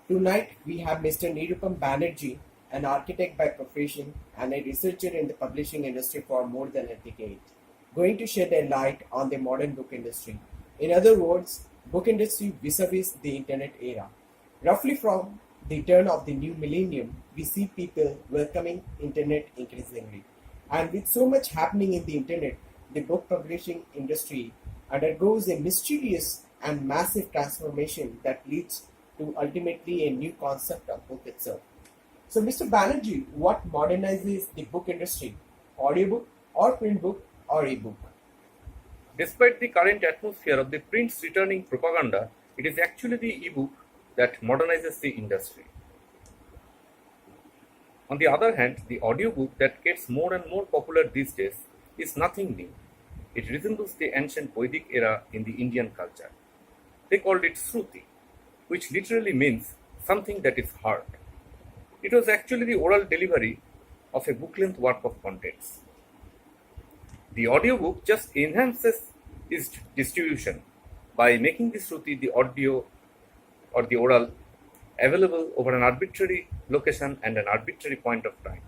Tonight we have Mr. Nirupam Banerjee, an architect by profession and a researcher in the publishing industry for more than a decade, going to shed a light on the modern book industry. In other words, book industry vis-a-vis the internet era. Roughly from the turn of the new millennium, we see people welcoming internet increasingly. And with so much happening in the internet, the book publishing industry undergoes a mysterious and massive transformation that leads to ultimately a new concept of book itself. So, Mr. Banerjee, what modernizes the book industry? Audiobook or print book or ebook? Despite the current atmosphere of the print's returning propaganda, it is actually the ebook that modernizes the industry. On the other hand, the audiobook that gets more and more popular these days is nothing new. It resembles the ancient Vedic era in the Indian culture. They called it Shruti, which literally means something that is heard. It was actually the oral delivery of a book length work of contents. The audiobook just enhances its distribution by making the Shruti, the audio or the oral, available over an arbitrary location and an arbitrary point of time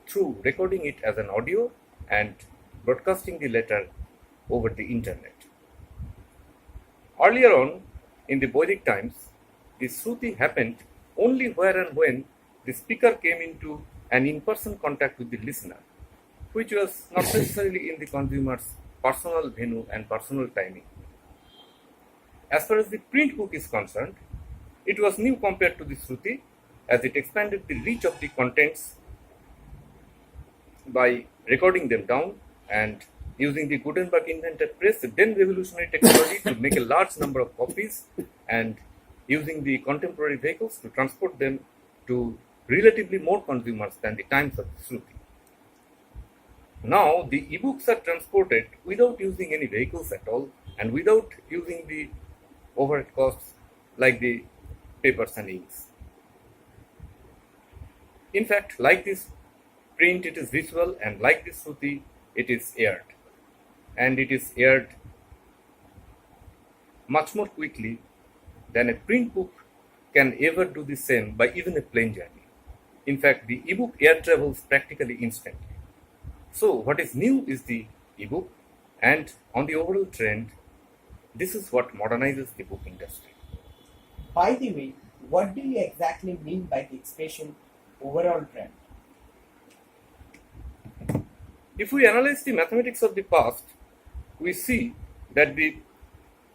through recording it as an audio and broadcasting the latter over the internet. Earlier on, in the Vedic times, the Shruti happened only where and when the speaker came into an in-person contact with the listener, which was not necessarily in the consumer's personal venue and personal timing. As far as the print book is concerned, it was new compared to the Shruti as it expanded the reach of the contents by recording them down and using the Gutenberg invented press, then revolutionary technology to make a large number of copies and using the contemporary vehicles to transport them to relatively more consumers than the times of the Shruti. Now the ebooks are transported without using any vehicles at all and without using the overhead costs like the papers and inks. In fact, like this print, it is visual, and like this Shruti, it is aired. And it is aired much more quickly than a print book can ever do the same by even a plane journey. In fact, the ebook air travels practically instantly. So, what is new is the ebook, and on the overall trend, this is what modernizes the book industry. By the way, what do you exactly mean by the expression overall trend? If we analyze the mathematics of the past, we see that the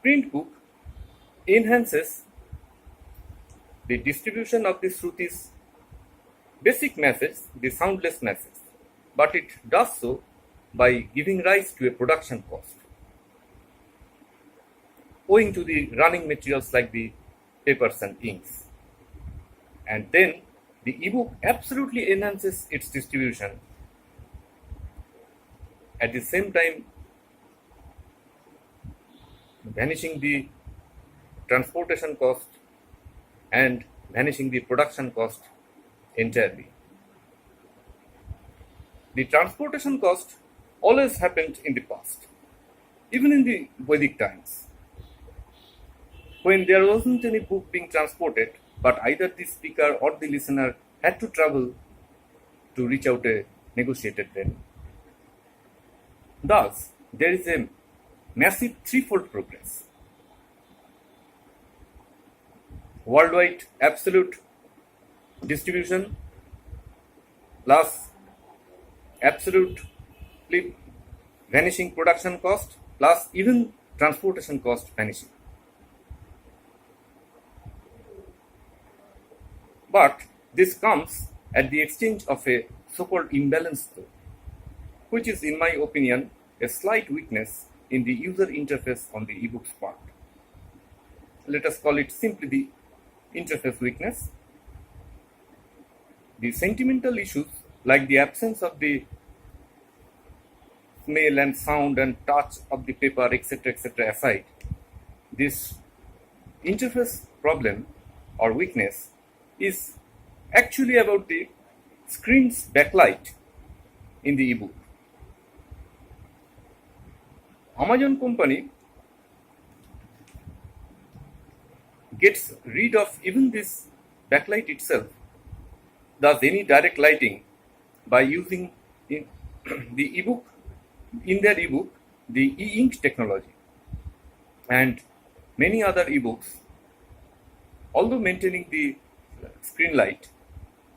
print book enhances the distribution of the Shruti's basic message, the soundless message, but it does so by giving rise to a production cost, owing to the running materials like the papers and inks. And then the ebook absolutely enhances its distribution, at the same time vanishing the transportation cost and vanishing the production cost entirely. The transportation cost always happened in the past, even in the Vedic times, when there wasn't any book being transported, but either the speaker or the listener had to travel to reach out a negotiated venue. Thus, there is a massive threefold progress. Worldwide absolute distribution plus absolutely vanishing production cost plus even transportation cost vanishing. But this comes at the exchange of a so-called imbalance though, which is in my opinion a slight weakness in the user interface on the ebook's part. Let us call it simply the interface weakness. The sentimental issues like the absence of the smell and sound and touch of the paper, etc., aside, this interface problem or weakness is actually about the screen's backlight in the ebook. Amazon company gets rid of even this backlight itself does any direct lighting by using in the ebook in their ebook the e-ink technology, and many other ebooks, although maintaining the screen light,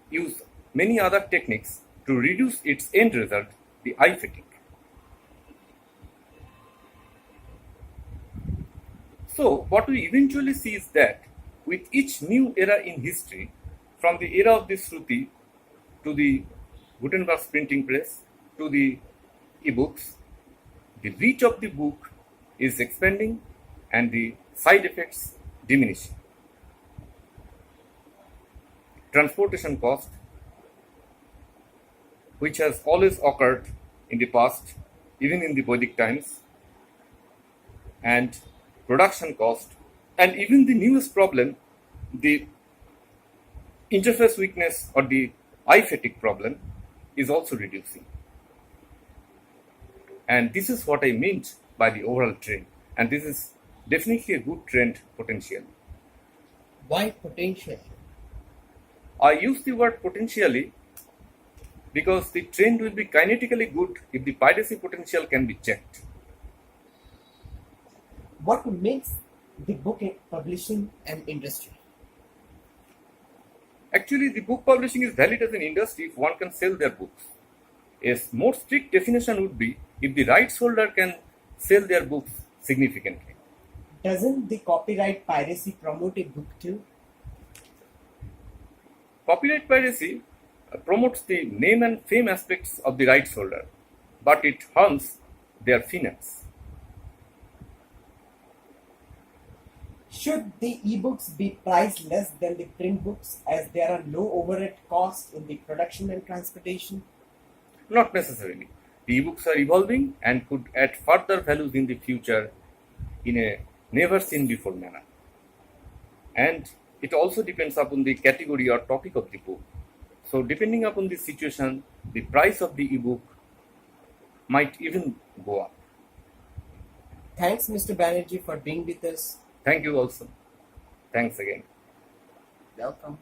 use many other techniques to reduce its end result, the eye fatigue. So, what we eventually see is that with each new era in history, from the era of the Shruti to the Gutenberg's printing press to the ebooks, the reach of the book is expanding and the side effects diminishing. Transportation cost, which has always occurred in the past, even in the Vedic times, and production cost, and even the newest problem, the interface weakness or the eye fatigue problem, is also reducing. And this is what I meant by the overall trend, and this is definitely a good trend potential. Why potential? I use the word potentially because the trend will be kinetically good if the piracy potential can be checked. What makes the book publishing an industry? Actually, the book publishing is valid as an industry if one can sell their books. A more strict definition would be if the rights holder can sell their books significantly. Doesn't the copyright piracy promote a book too? Copyright piracy promotes the name and fame aspects of the rights holder, but it harms their finance. Should the ebooks be priced less than the print books as there are no overhead costs in the production and transportation? Not necessarily. The ebooks are evolving and could add further values in the future in a never seen before manner. And it also depends upon the category or topic of the book. So, depending upon the situation, the price of the ebook might even go up. Thanks, Mr. Banerjee, for being with us. Thank you also. Thanks again. Welcome.